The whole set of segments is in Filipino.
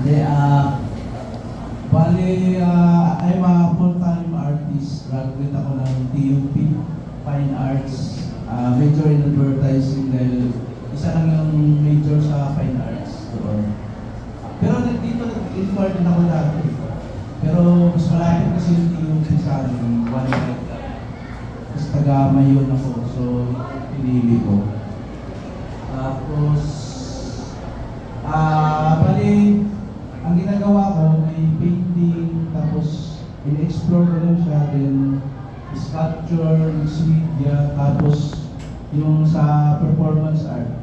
Hindi, bali, I'm a full-time artist. Graduate ako ng TUP, Fine Arts. Major in advertising dahil isa lang yung major sa Fine Arts doon. Pero dito nag-inquire din ako dati. Pero mas malapit kasi yung TUP sa akin, one night. Tapos taga-mayon ako, so pinili ko. Tapos, bali, ang ginagawa ko may painting, tapos in-explore ko lang siya, then sculpture, mixed media, tapos yung sa performance art.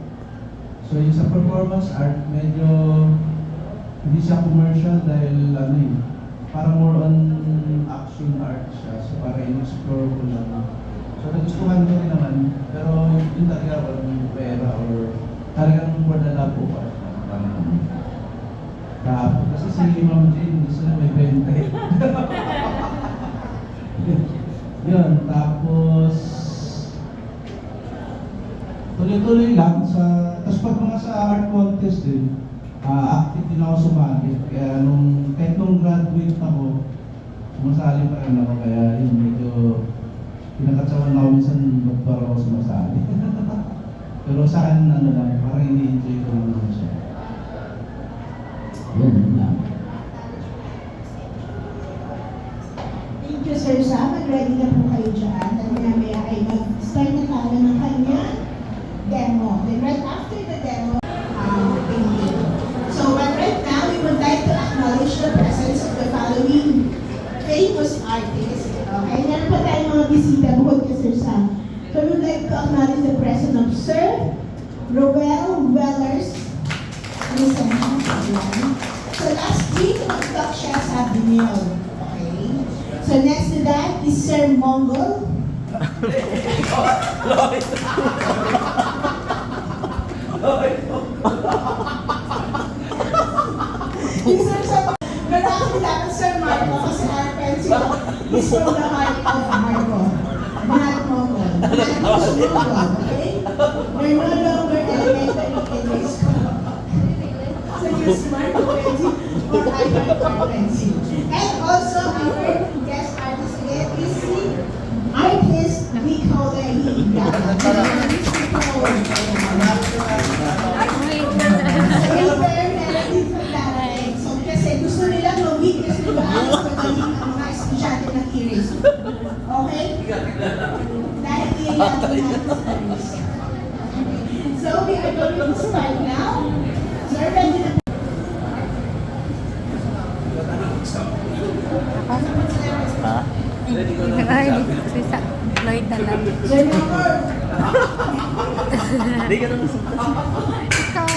So yung sa performance art, medyo hindi siya commercial dahil ano eh, parang more on action art siya. So para in-explore ko lang. So nagustuhan ko rin naman, pero yun talaga walang pera or talagang for the love of art. Tapos kasi si Ma'am Jane gusto na may benta eh. Yun, tapos tuloy-tuloy lang sa, tapos pag mga sa art contest din, active din ako sumali. Kaya kahit nung graduate ako, sumasali pa rin ako, kaya yun, medyo pinakatsawan ako minsan magparo ako sumasali. Pero saan ano lang, parang ini-enjoy ko naman siya. Yun lang. Thank you, Sir Sam. Mag-ready na po kayo dyan. At maya ay mag-start na tayo ng kanyang demo. Then right after the demo, painting. So right now, we would like to acknowledge the presence of the following famous artists. Okay, meron pa tayong mga bisita bukod kay Sir Sam. So we would like to acknowledge the presence of Sir Roel Wellers. So last week, mag-talk siya sa Binil. Okay? So next to that is Sir Mongol. Yung Sir Sam, nalaki dapat Sir Marco kasi our pencil is from the heart of Marco. Not Mongol. Not Mongol. Okay? We're no longer elementary in high school. So you're smart pencil or I like pencil. And also our guest artist again is the artist Nicole Lahida. So kasi gusto nilang mag-week kasi diba ang pagiging ang mga estudyante ng Iris. Okay? Dahil iyan natin sa Iris. So we are going to start now. Sir, ready na. Ay, bisa. Lloyd na lang. Sir, number. Hindi ka naman Ikaw.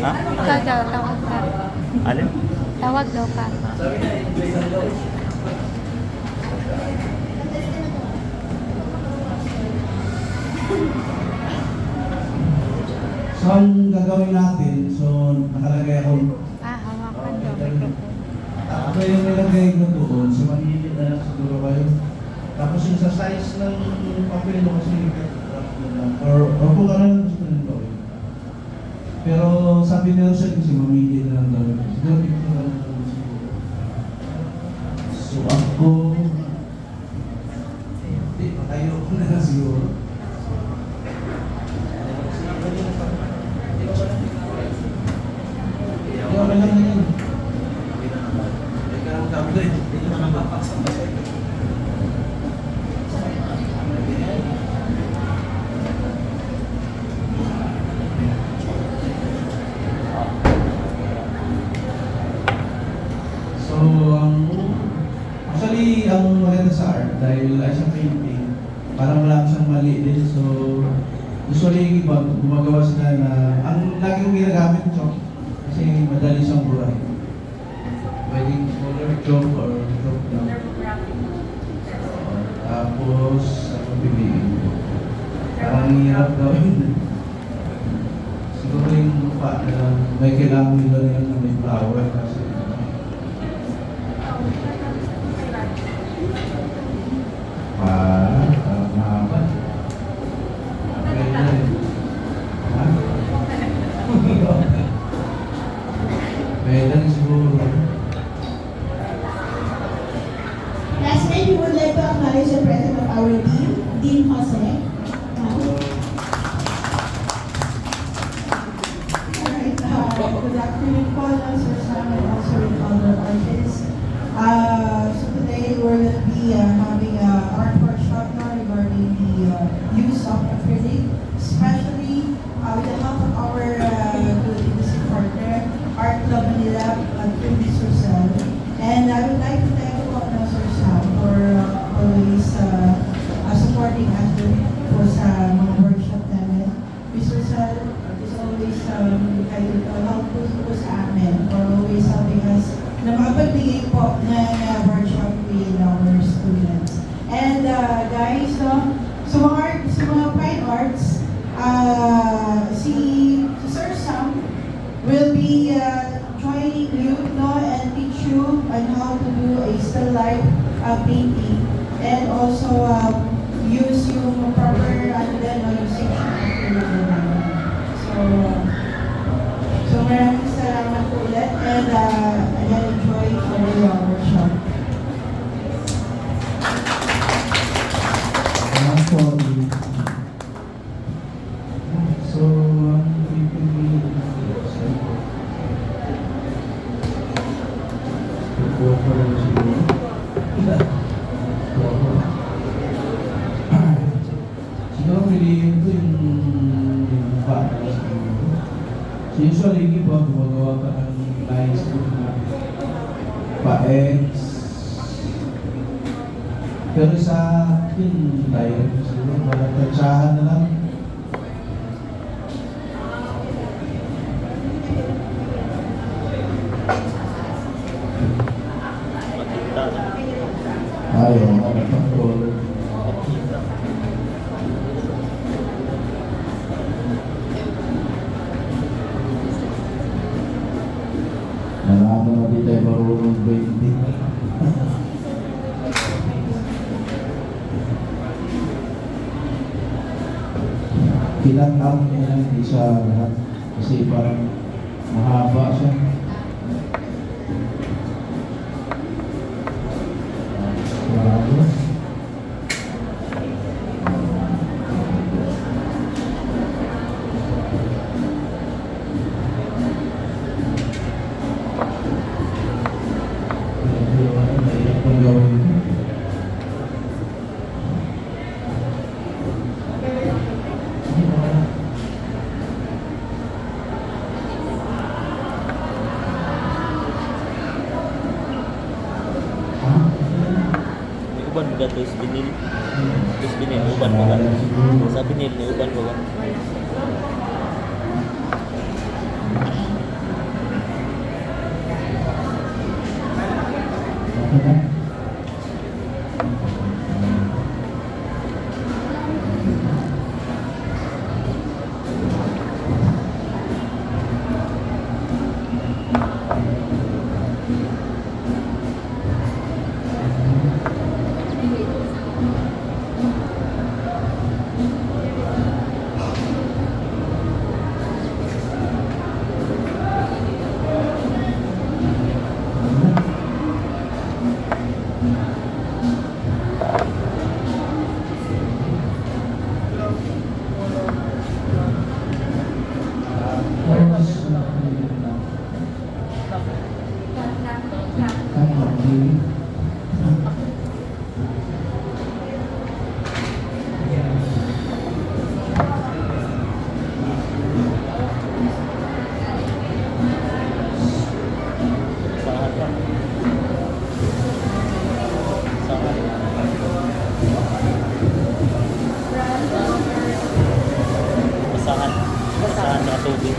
Ha? Ikaw daw, tawag ka. Alin? Tawag daw ka. So ang gagawin natin, so nakalagay ako, Hawakan daw. Microphone. ako yung nilagay ko doon, so manilip na lang siguro kayo. Tapos yung sa size ng papel mo kasi or kung ano lang gusto nyo gawin. Pero sabi nila siya kasi mamili na lang daw. Siguro dito na lang daw siguro. So ako, hindi, matayo ko na lang siguro. Hindi, okay lang na yan. Teka lang kami doon. Hindi naman mapaksa pa sa'yo. So, actually, ang maganda sa art, dahil ay sa painting, parang wala siyang mali din. So, usually yung iba, gumagawa sila na, ang lagi kong ginagamit chalk, kasi madali siyang buray. Pwedeng color chalk or chalk lang. Tapos, ano piliin ko? Parang hirap gawin. Siguro yung lupa na may kailangan nila na may flower kasi mahaba. Okay na rin. Ha? Pwede na rin siguro. Lastly, we would like to acknowledge the president of our team, Dean Jose. Alright, good afternoon po, Sir Sam, and also with other artists. So today we're going to be having an art workshop now regarding the use of acrylic, especially with the help of our good industry partner, Art Club Manila through Miss Rosel. And I would like to thank you po, Sir Sam, for always supporting us po sa mga workshop namin. Miss Rosel is always helpful po sa amin, for always helping us na makapagbigay po ng workshop with our students. And guys, sa mga fine arts, si Sir Sam will be joining you and teach you on how to do a still life painting, and also use yung proper usage so maraming salamat po ulit, and again, enjoy our workshop. Salamat po. So, ang pipili siguro. Siguro piliin ko yung mukha. So usually, di ba, gumagawa ka ng lines ko na pa-X. Pero sa akin, tayo siguro, malatatsahan na lang. Ayaw, makapag-control. Nalaman na di tayo marunong 20. Kinatang niya lang hindi siya lahat. Kasi parang mahaba siya. Wow. Uban ba ito is binil? Is binil, uban ba ba? Sa binil ni uban ba ba? Basahan na tubig.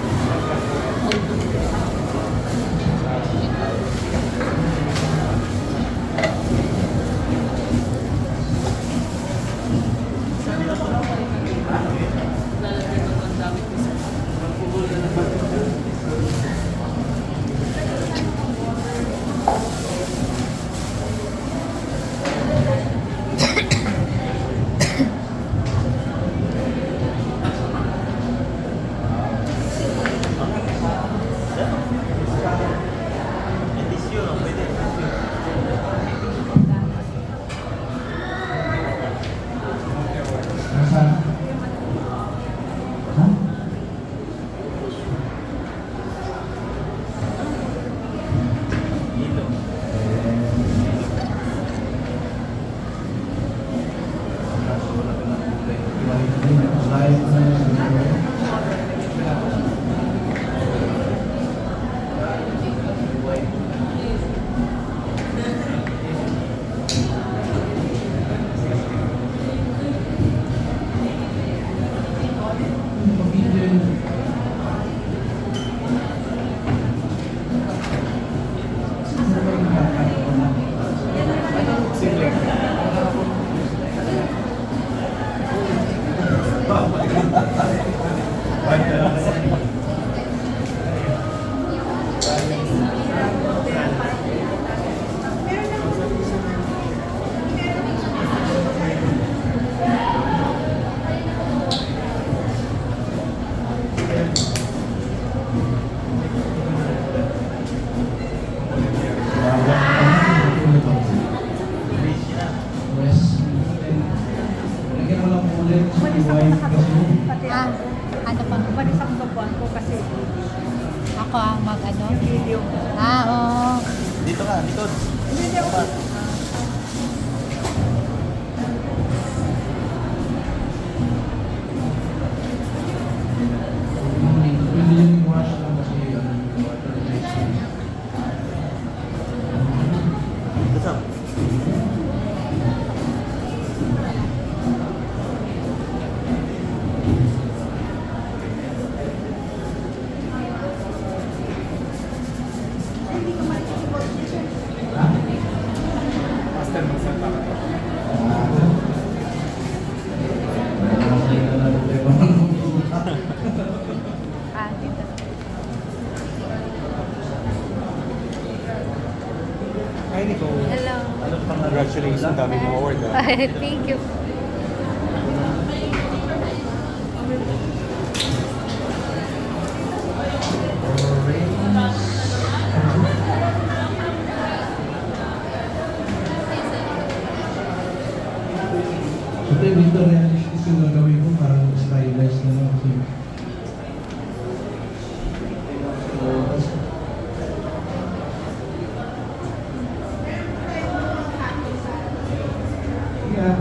Ah, oo. Dito ka, likod. Hindi, okay. Pwede yung wash lang kasi water resistant. Dito sa. Hindi ko makikipag sir. Ha? Ah, dito. Hi, Nicole. Hello. Congratulations, ang dami mong award. Thank you. Ito dito realistic yung gagawin ko, parang stylized na lang kasi. So, yeah.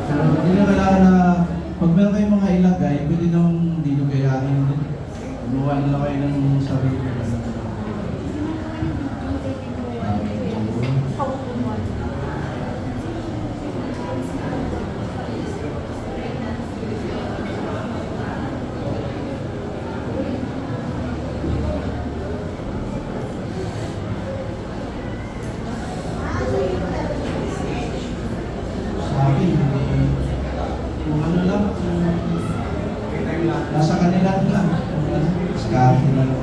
Pero hindi na kailangan na, pag meron kayong mga ilagay, pwede namang hindi nyo gayahin din. Gumawa na lang kayo ng sarili. Sa akin, hindi, kung ano lang, kung nasa kanila lang, skarte na lang.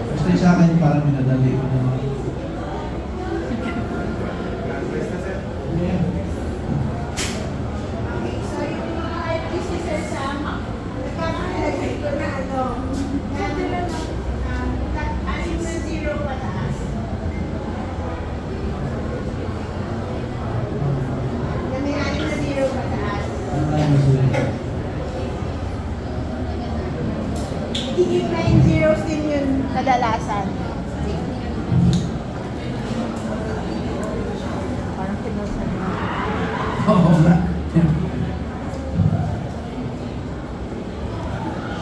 Basta yung sa akin, parang minadali ko na. Yeah. Okay, so yung mga artist ni Sir Sam, nagkakahalagay ko na ano, anim na zero pataas. Na may anim na zero pataas. Higit 9 zeros din yun kadalasan. Parang pinusan mo. Oo nga.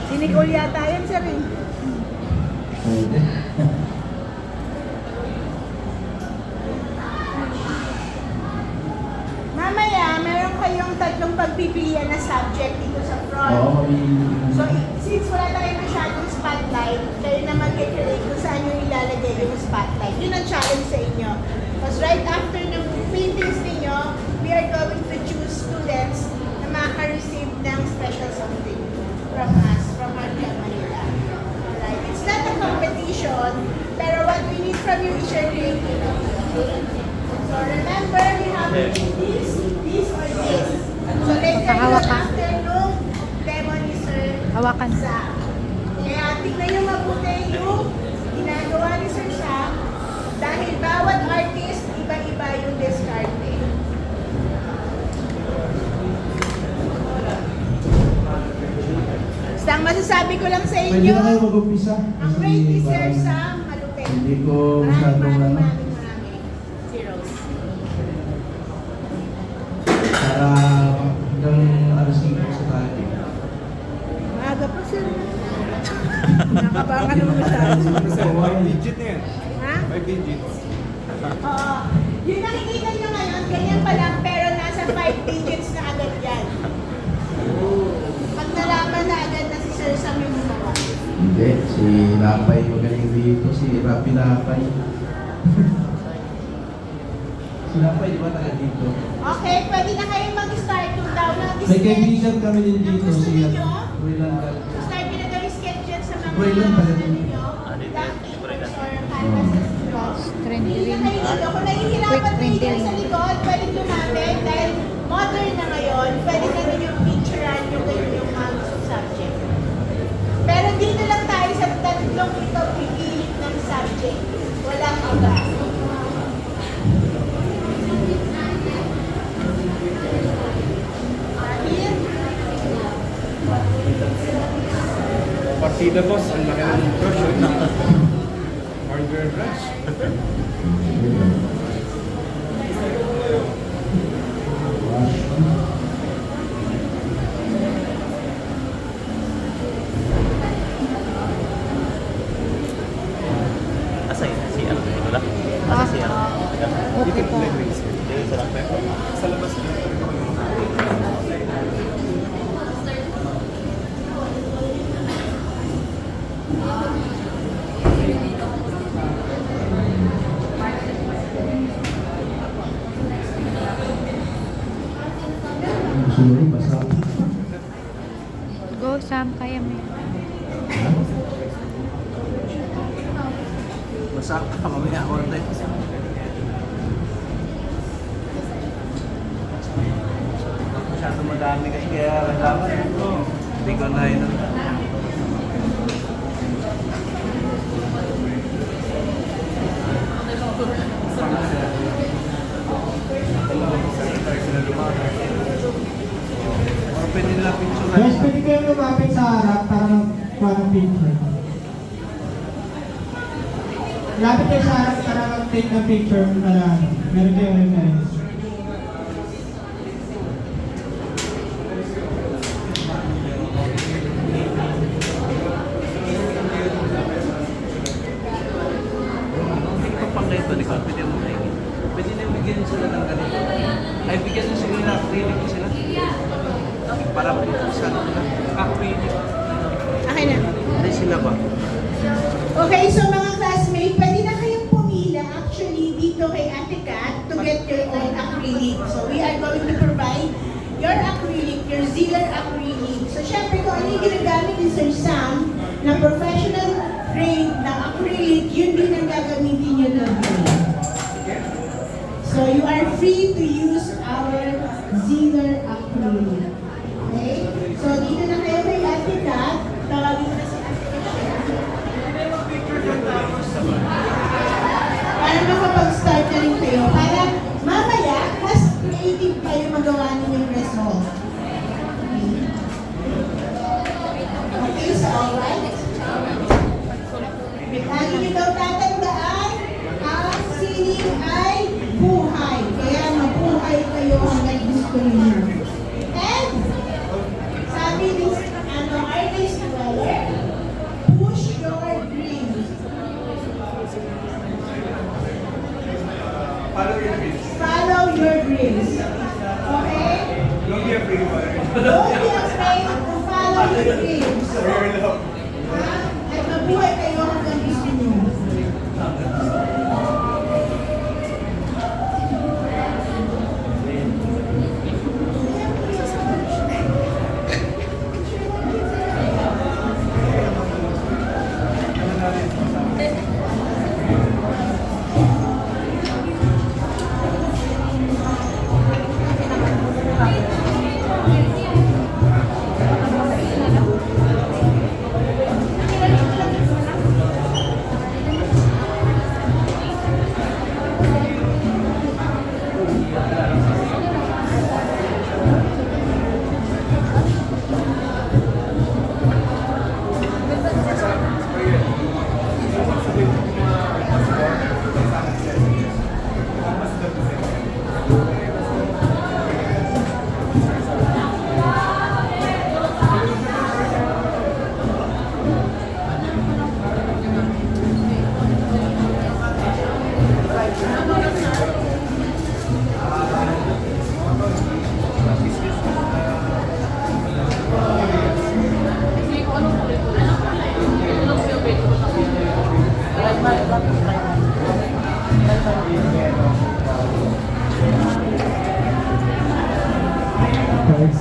Si Nicole yata yan, sir. Pwede. Mamaya, meron kayong tatlong pagpipilian na subject dito sa front. Oo, kami. So, since wala tayong masyadong spotlight, kayo na mag-create kung saan nyo ilalagay yung spotlight. Yun ang challenge sa inyo. Because right after ng paintings ninyo, we are going to choose students na makaka-receive ng special something from us, from our Club Manila. Alright? It's not a competition, pero what we need from you is your creativity. So remember, we have this, or this. So later Pahawakan. after nung demo ni Sir Hawakan. Sam. Kaya tignan nyo mabuti yung ginagawa ni Sir Sam dahil bawat artist, iba-iba yung diskarte. Basta ang masasabi ko lang sa Pwede inyo, na kayo mag-umpisa. ang grade ni Sir Sam, malupit. Hindi ko masyadong ano. Maraming zeros. Para hanggang alas 5 sa tayo. Maaga pa sir. Nakabangan naman masyado. 5 digit na yan. Ha? 5 digits. Oo. Yung nakikita nyo ngayon, ganyan pa lang, pero nasa 5 digits na agad yan. Pag nalaman na agad na si Sir Sam yung gumawa. Hindi, si Lapay magaling dito, si Rapi Lapay. Si Lapay, di ba taga dito? Okay, pwede na kayo mag-start kung daw May kaibigan kami din dito, Ang gusto si ninyo? Roylan. Start nyo na gawin sketch dyan sa mga Roylan pala. ano ninyo, Dito, duck Roylan. or canvases because Trending. hindi na kayo dito. Kung nahihirapan Quick kayo dyan trending. sa likod, pwedeng lumapit dahil modern na ngayon, pwede na ninyong picturean yung yung mga gustong subject. Pero dito lang tayo sa tatlong ito pipilit ng subject. Walang iba. Dahil, Partida boss, ang laki ng brush. Hardware brush. Asa yun? Si ano? Wala? Asa si ano? Okay po. Dito sa lang. Sa labas. Gusto mo rin, basta. Go, Sam. Kaya mo yan. Basta ka, mamaya order. Masyado madami kasi kaya kailangan ito. Hindi ko na yun. Pwede nila picture. Guys, pwede kayo lumapit sa harap para mag picture. Lapit kayo sa harap para mag-take ng picture para meron kayong reference. Kapag ganito, di ba? Pwede mo maingin. Pwede na bigyan sila ng ganito. Ay, bigyan na sila ng acrylic sila. Para sa ano nila. Acrylic. okay na. Hindi sila ba? Okay, so mga classmates, pwede na kayong pumila actually dito kay Ate Kat to get your own acrylic. So we are going to provide your acrylic, your Ziller acrylic. So syempre kung ano yung ginagamit ni Sir Sam na professional grade na acrylic, yun din ang gagamitin nyo doon. So you are free to use our Ziller acrylic. Okay? So dito na kayo kay Ate Kat. Tawagin na si Ate Kat. Para makapag-start na rin kayo. Para mamaya, mas creative kayo magawa ninyong result. Okay, so alright. Lagi nyo daw tatandaan, ang sining ay buhay. Kaya mabuhay kayo hanggang gusto niyo. And, sabi ni Ernest Weller, push your dreams. Follow your dreams. Follow your dreams. Okay? Don't be afraid about it. Don't be afraid to follow your dreams. Real love. Ha? At mabuhay kayo hanggang gusto nyo.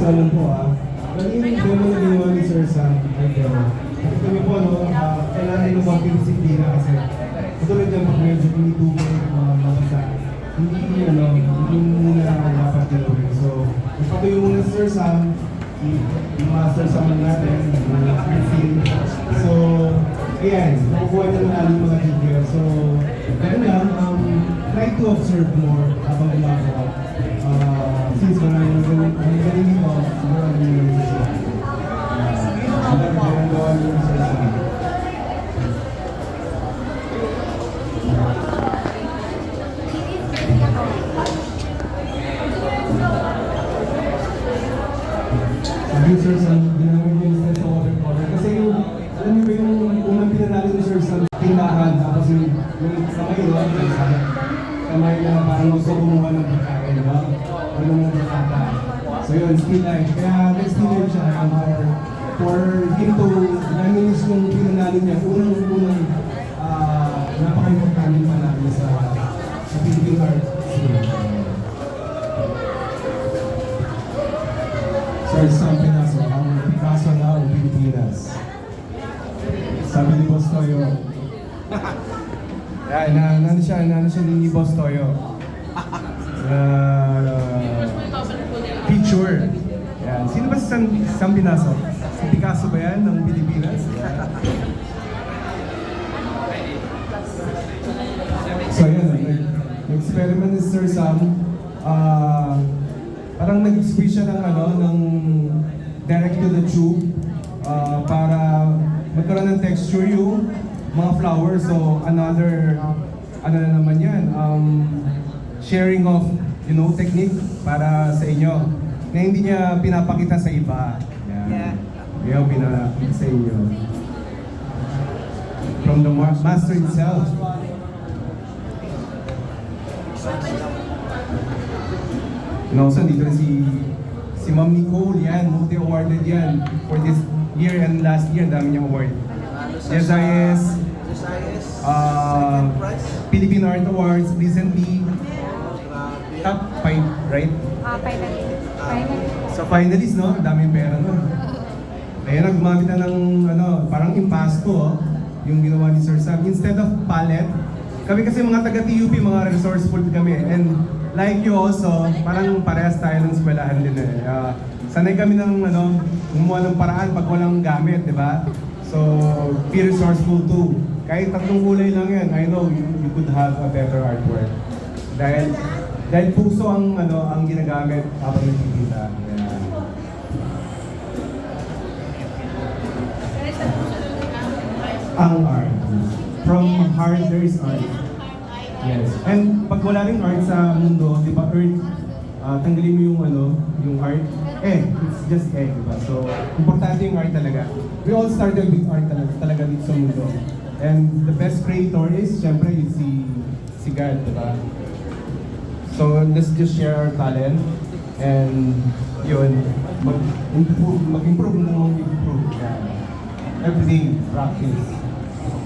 naman po Bali yung demo na ginawa ni Sir Sam, ay demo. Kasi kami po kailangan ng konting disiplina kasi katulad yan pag medyo tinitubig, mabasa. Hindi muna dapat gawin. So, ipatuyo muna si Sir Sam, yung master Sam natin, So, ayan, nakukuha na ng aling mga details. So, ganun lang, try to observe more habang gumagawa. Since maraming galing dito, siguro ang yung ginagawa niyo sa isang. Sabi Sir Sam, ginamit niyo yung sa watercolor. Kasi yung, alam niyo ba yung unang pinanalo ni Sir Sam, tindahan, tapos yung kamay kamay na parang gusto kumuha ng pagkain, di ba? Ano ng bata. So yun, still life. Kaya let's still life siya for him to naminis yung pinanalo niya. Unang napaka-importante manalo sa Philippine Arts School. Sir Sam Pinaso, ang Picasso na ang Pilipinas. Sabi ni Boss Toyo. Yan, nano siya ni Boss Toyo. Picture. Yan. Sino ba si Sam Pinaso? Si Picasso ba yan ng Pilipinas? So yan, nag-experiment ni Sir Sam. Parang nag-squeeze siya ng direct to the tube para magkaroon ng texture yung mga flowers. So another, ano na naman yan, sharing of, technique para sa inyo na hindi niya pinapakita sa iba. Yan. Kaya pinapakita sa inyo. From the master itself. Also, dito rin si Ma'am Nicole, yan, multi-awarded yan for this year and last year, dami niyang award. SIS, Philippine Art Awards, recently, top 5, right? Finalist. Sa finalist, no? Daming pera nun. Kaya gumamit na ng, parang impasto, yung ginawa ni Sir Sam. Instead of palette, kami kasi mga taga-TUP, mga resourceful kami. And like you also, parang parehas tayo ng eskwelahan din eh. Sanay kami ng gumawa ng paraan pag walang gamit, di ba? So, be resourceful too. Kahit tatlong kulay lang yan, I know you could have a better artwork. Dahil puso ang ginagamit habang nagkikita. Yeah. Ang art. From heart, there is art. Yes. And pag wala ring art sa mundo, di ba, Earth, tanggalin mo yung art. It's just di ba? So, importante yung art talaga. We all started with art talaga dito sa mundo. And the best creator is, syempre, si God, di ba? So, let's just share our talent. And, yun, mag-improve na mag-improve. Yeah. Everyday practice.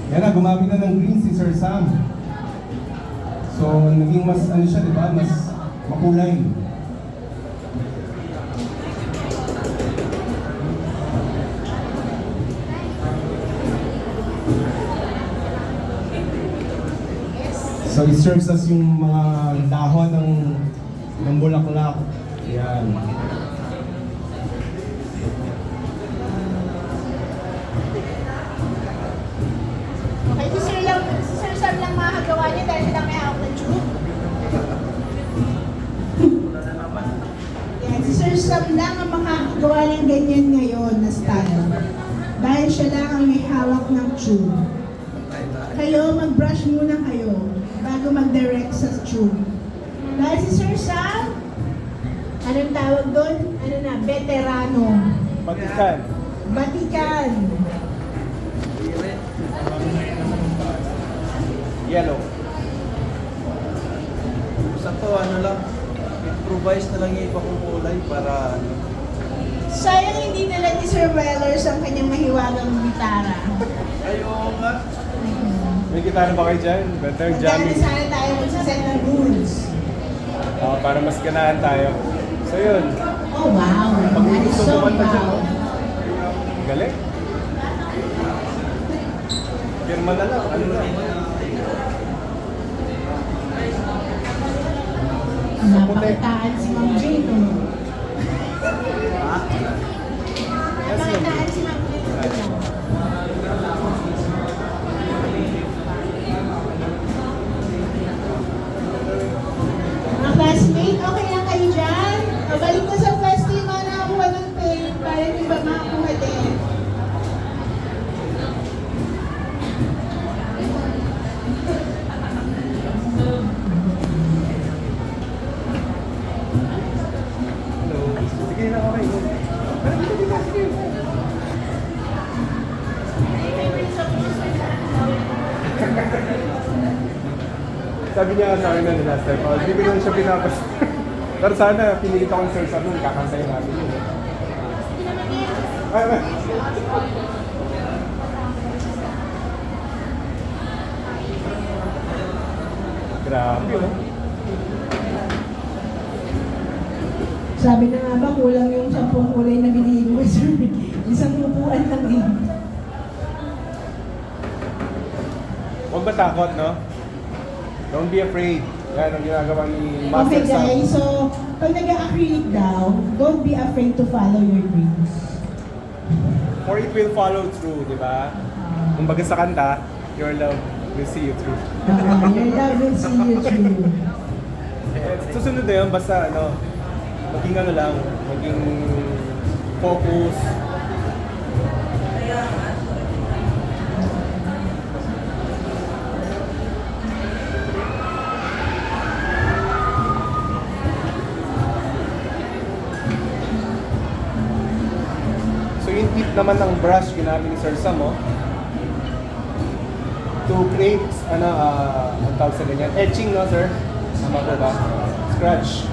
Yan na, gumamit na ng green si Sir Sam. So, naging mas, siya, di ba? Mas makulay. So, it serves as yung mga dahon ng bulaklak. Yan. Okay, si Sir Sam lang makakagawa niya dahil siya lang may hawak ng tube. Yan, si Sir Sam lang ang makakagawa ng ganyan ngayon na style. Dahil siya lang ang may hawak ng tube. Kayo, mag-brush muna kayo bago mag-direct sa tube. Dahil si Sir Sam, anong tawag doon? Veterano. Batikan. Yellow. Sakto, lang, improvise na lang yung iba kong kulay para Sayang hindi nila ni Sir Wellers ang kanyang mahiwagang gitara. ayaw nga. May gitara ba kayo dyan? Better Magdala sana tayo magsaset ng rules. Para mas ganahan tayo. So yun. O Oh, wow. Pag That is gusto so kumanta dyan, wow. no? Galing. Pirma na lang, ano na. Napakitaan si Ma'am Jane. Oh. Napakitaan si Ma'am Jane. Mga classmate, okay lang kayo dyan? O, balik na sa pwesto yung mga nakakuha ng pen para yung iba makakuha din. Hello. Sige na, okay. Sabi niya sa akin na last time, hindi ko lang siya pinapas. Pero sana, pinili ko ng Sir Sam nung kakantayin natin yun. Ay, ay. Grabe, oh. Sabi na nga ba, kulang yung 10 kulay na binigay mo, sir. Isang upuan lang eh. Huwag matakot, no? Don't be afraid. Yan ang ginagawa ni Okay Master Sam. guys, so pag nag-acrylic daw, don't be afraid to follow your dreams. Or it will follow through, di ba? Kumbaga sa kanta, your love will see you through. Your love will see you through. Susunod na yun, basta ano, maging ano lang, maging focus. So yung tip naman ng brush, ginamit ni Sir Sam, oh, to create, ano, ang tawag sa ganyan, etching, no, sir? Tama po ba? Scratch.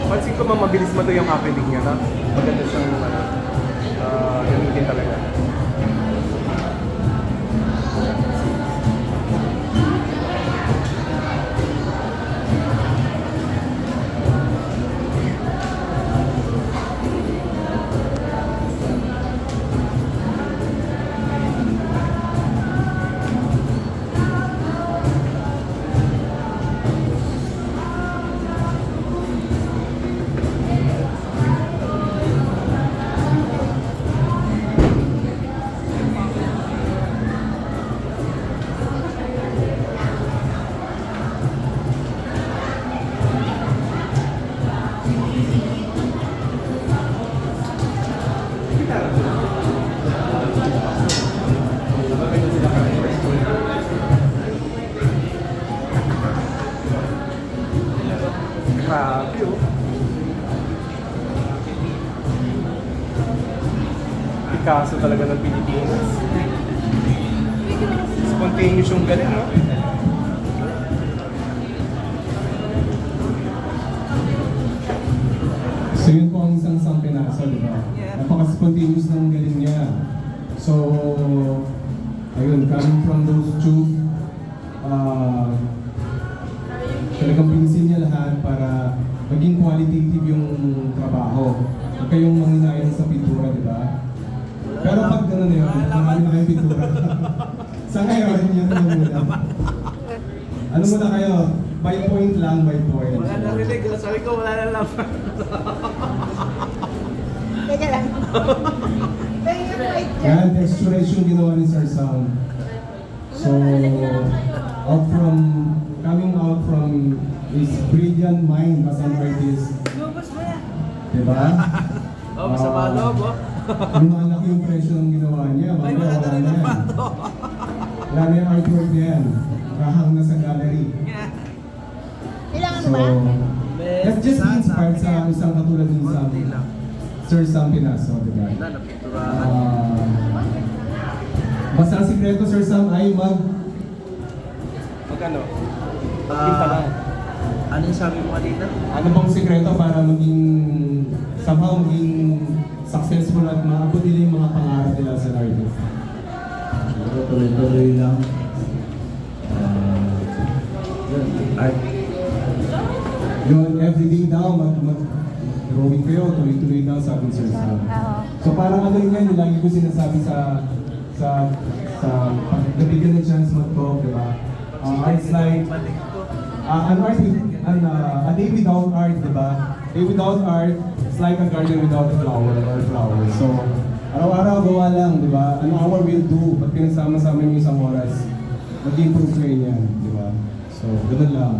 Pansin ko mabilis mo to yung acrylic niya, no? Maganda siyang, gamitin talaga. Grabe, oh. Picasso talaga ng Pilipinas. Spontaneous yung galing, no? So yun po ang isang Pinaso, di ba? Napaka-spontaneous ng galing niya. So, ayun, coming from those two, talagang pinisin niya lahat para maging qualitative yung trabaho. Huwag kayong manghinayang sa pintura, di ba? Pero pag gano'n na yun, marami na kayong pintura. Sa ngayon, yun na muna. Ano muna kayo? By point lang, by point. Wala na rinig. Sabi ko, wala na lang. Teka lang. Thank you, Mike. Yan, texturation ginawa ni Sir Sam. So, coming out from his brilliant mind as an artist. Diba? Oh, masama loob, oh. Lumalaki yung presyo ng ginawa niya. Ay, Mamaya wala na wala rin na ang yan. bato. Wala na yung artwork niya yan. Rahang na sa gallery. Kailangan So, ba? let's just be inspired sa isang katulad ni Sam. Konti lang. Sir Sam Pinaso, diba? Wala na, pinturahan. Basta ang sikreto, Sir Sam, ay Mag ano? Ah, Pinta lang. Ano yung sabi mo kanina? Ano bang sikreto para maging somehow maging successful at maabot nila yung mga pangarap nila sa artist? Siguro tuloy-tuloy lang. Yun, art. Yun, everyday daw, mag-drawing kayo, tuloy-tuloy daw, sabi ni Sir Sam. Oo. So parang ano yun yan, lagi ko sinasabi sa pag nabigyan ng chance mag-talk, di ba? Art's like, an art with, a day without art, di ba? Day without art, it's like a garden without a flower or flowers. So, araw-araw gawa lang, di ba? An hour will do, pag pinagsama-sama niyo isang oras, mag-improve kayo niyan, di ba? So, ganun lang.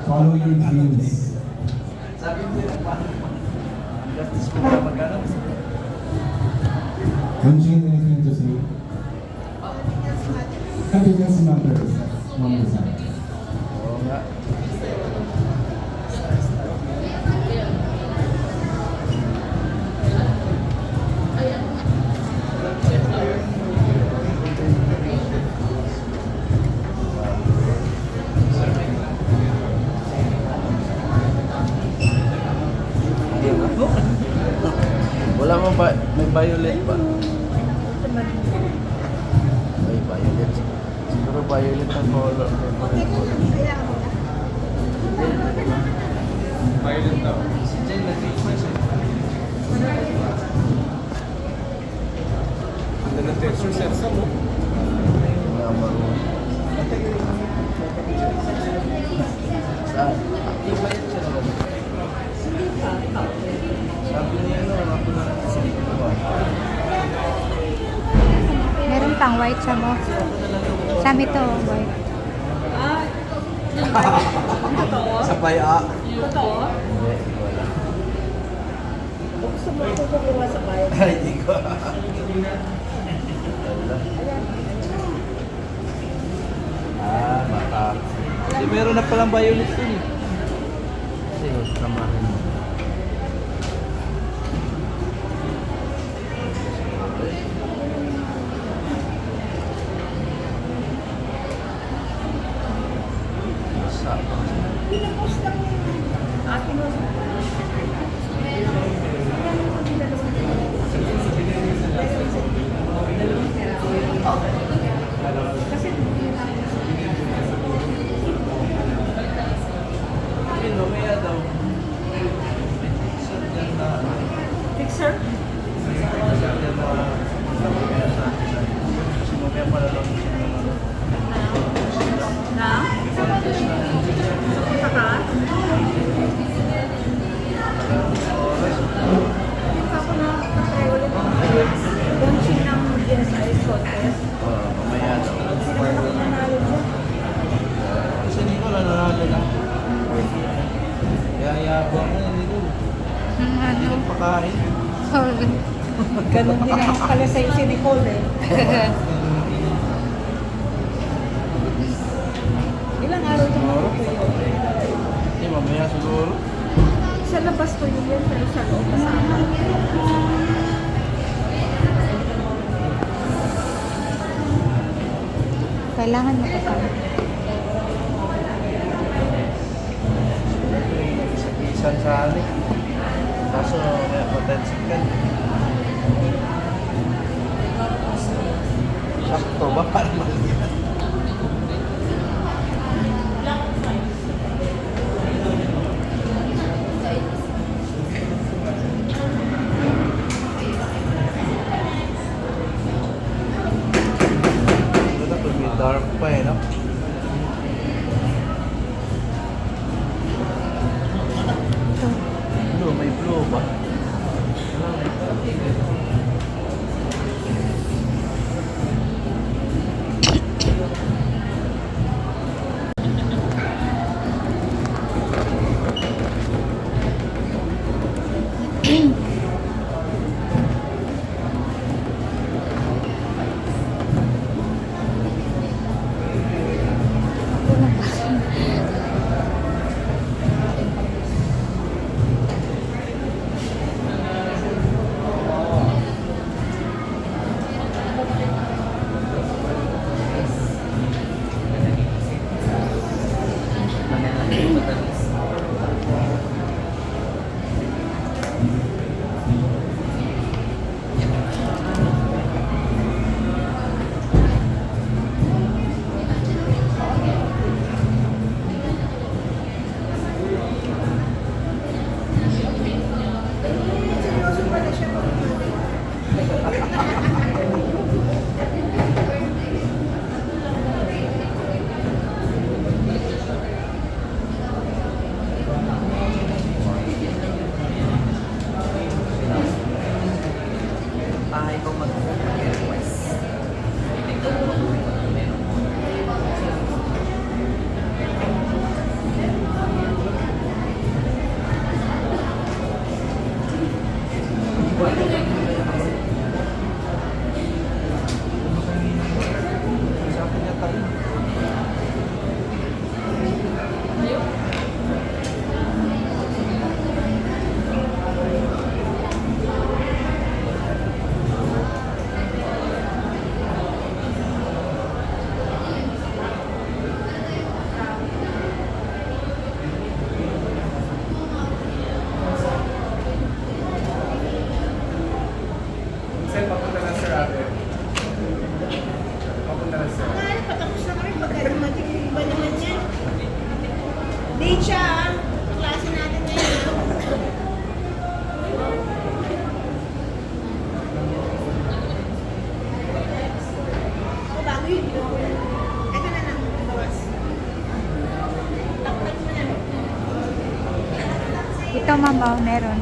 Follow your dreams. Sabi mo yun, justice ko na magkano? Don't you have anything to say? Happiness matters. Mama said. Oo nga. Wala mo ba? May violet ba? May violet. Siguro violet ang color. Violet daw. Si Jen nag-request eh. Ang ganda texture set sa mo. Wala marunong. Saan? Di ba yun siya naman? Sabi niya ako na kasi ko ba? Meron pang white sa mo. Sa amin to, white. Sabay ah. Totoo? Hindi, wala. Gusto mo ito kukuha sa bayan? Ay, di ko. Wala. Mata. Kasi meron na palang violet dun eh. Kasi samahin mo. Mamaya daw. Fixer? Mamaya pala lang. Na? Saka? Ako na patry ulit ang launching ng DSI contest. Mamaya daw. Sino ba nanalo dyan? Kasi hindi ko nanalo lang. Yayabang na nito. Hindi Ano? nagpakain. Ganun din naman pala sa'yo si Nicole eh. Ilang araw ito makukuha? Hindi, mamaya siguro. Sa labas ko yun yan, pero sa loob kasama. Kailangan mo ito pala. Isa-isan sa akin. Kaso may potensyal ka. Sakto ba? Para maliit. Dark pa eh, no? Blue, may blue ba? Ay, kung mag-request. Sir, papunta na sir ate. Papunta na sir. Ano, patapos na kami pagka dumating yung iba naman yan. Late siya ah. Klase natin ngayon ah. O bago yun, ito na lang, bawas. Takpan mo na. Ito mama, meron.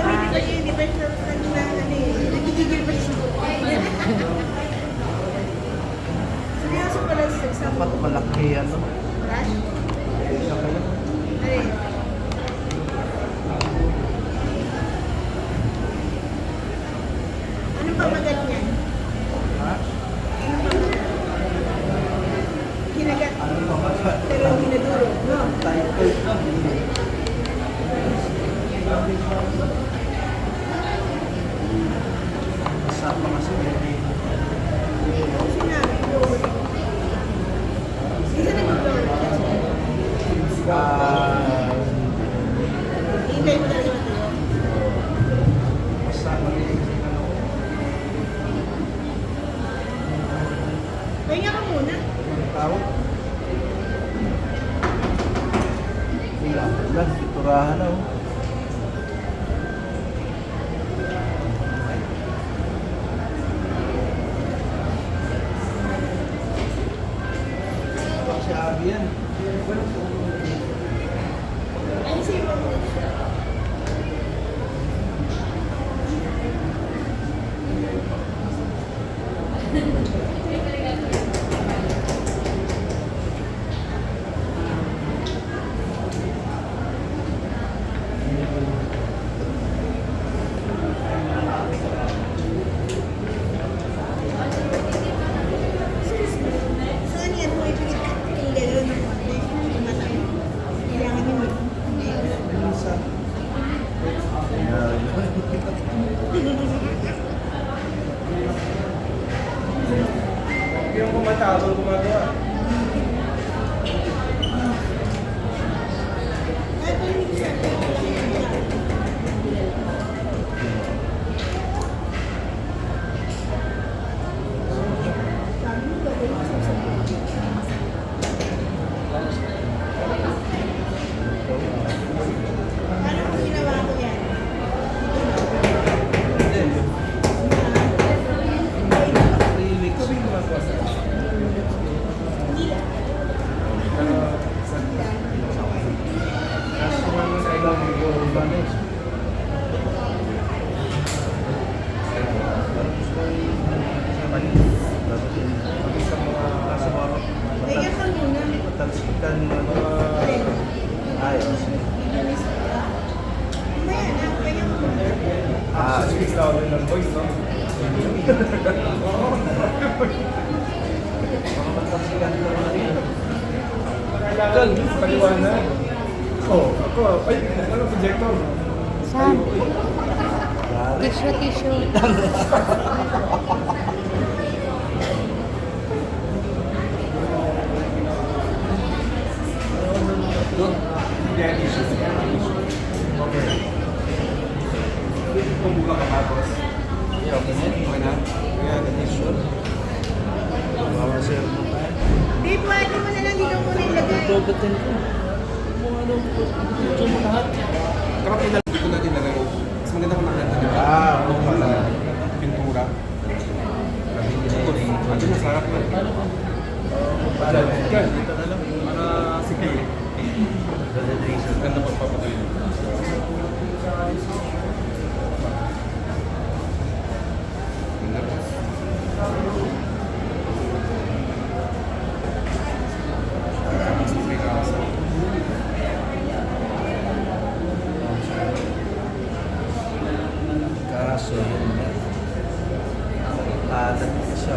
Gamitin ko yun, di ba siya nagigigil pa siya. Seryoso pala sa exam. Dapat malaki ano. Rush? Isa kayo. Alin? Anong pamagat niyan? Ha? Anong pamagat? Kinagat. Pero hindi naduro, no? Title na. Kasama kasi Sinabi ko. Isa nag-upload. Hintay mo talaga matulog. kasama Pahinga ka muna. tao. Wala, piturahan na oh. Si Abby yan. Ay, sa'yo mo muna siya. Saan yan mo ipigit yung gano'n ng konti? Yung mata mo? Kailangan yun eh. Yung kumatawag gumagawa. Kahit pa hindi ko sabi. Sabi mo, gagawin ko sa sabi. Paano kung ginawa ko yan? Hindi lang. Kaya ka muna. Alin? Ayos. Inulis ko ka? Mamaya na, kaya ka muna. Speaks louder ng voice, no? Kailangan paliwanag. Oh, ako. Ay, ano projector? Saan? Tissue, tissue. Yeah, issues. Okay. Kung buka ka tapos. Yeah, okay na. Okay na? Yeah, the issue. Bawa sir mo pa. Di, pwede mo na lang dito muna ilagay. Progatin ko. Kung ano, picture mo lahat. Kapag pinalito natin lagay, mas maganda kung nakita nyo. Oo pala. Kel, dito na lang. Para secure. Ganda pagpapatuloy. Kaso yun. Alat siya.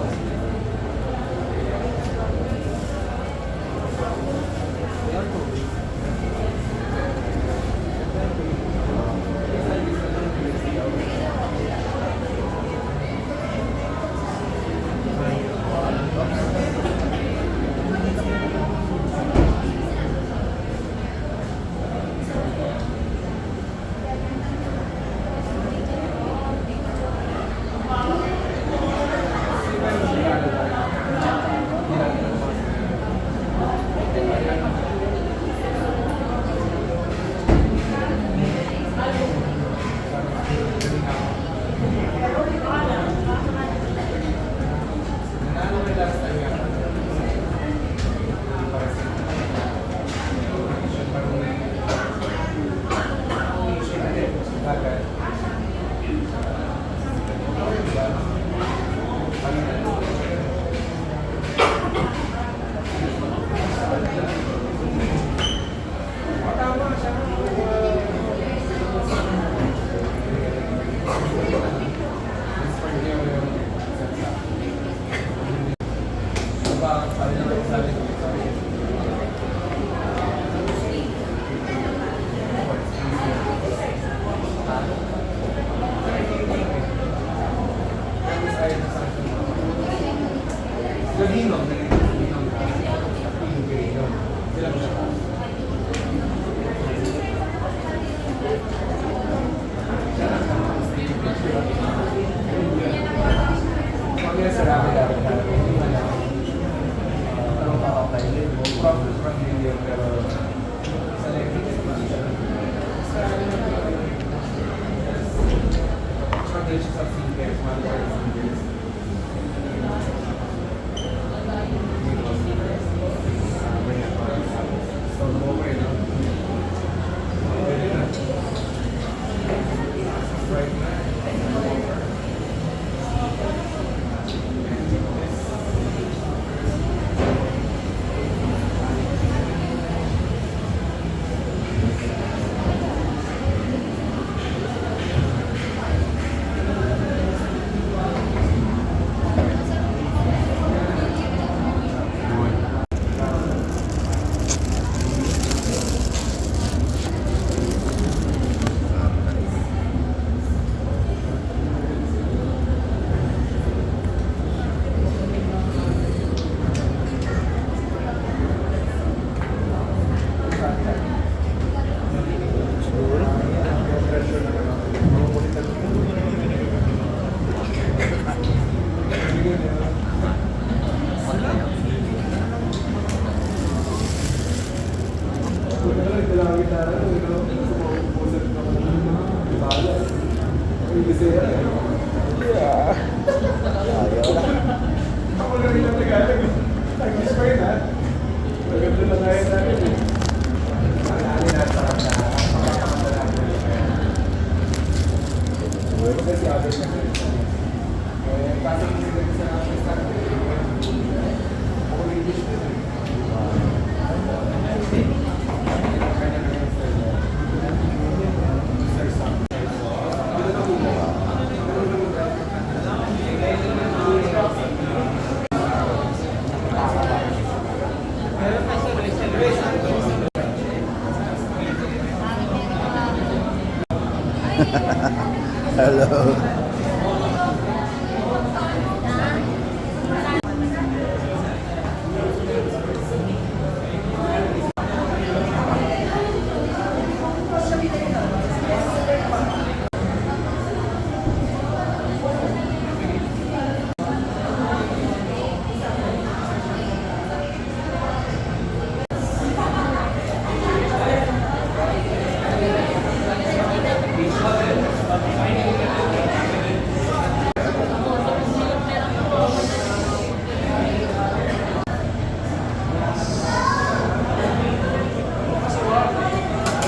Hello.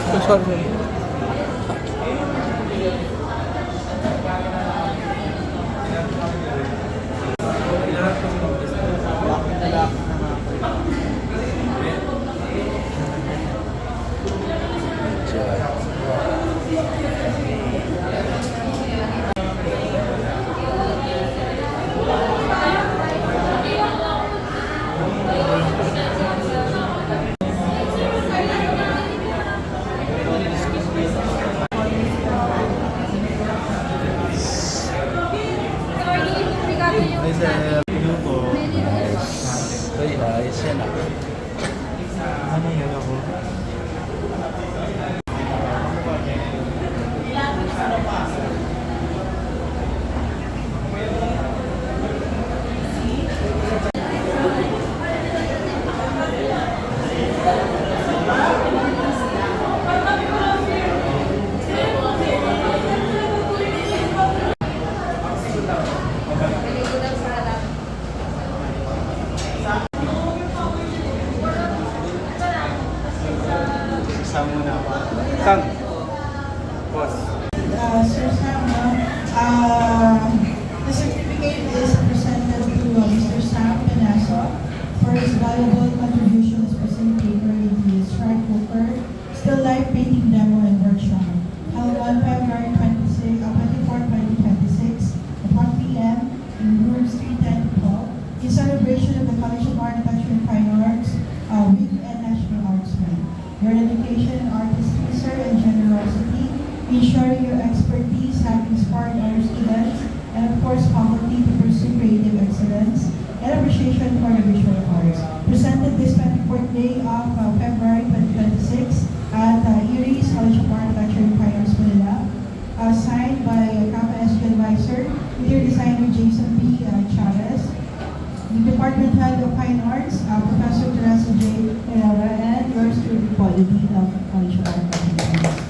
Sorry. Ay, sir. Yun po. Ay, ayos yan ah. Ano yun ako? Isang muna ako. Isang. Boss. Sir Sam, the certificate is presented to Mr. Sam Penaso for his valuable contribution as facilitator in the Strike Cooker Still Life Painting Demo and Workshop held on February 24, 2026 at 1 p.m. in rooms 310 to 12 in celebration of the College of Architecture and Fine Arts Week and National Arts Month. Your dedication, artistry, sir, and generosity, ensuring your expertise have inspired our students, and of course, faculty to pursue creative excellence and appreciation for the visual arts. Presented this 24th day of February 2026 at Erie's College of Architecture and Fine Arts, Manila, signed by Kappa SG Advisor, interior designer Jason P. Chavez, the Department Head of Fine Arts, Professor Teresa J. Herrera, and yours truly, Paul, the Dean of College of Architecture.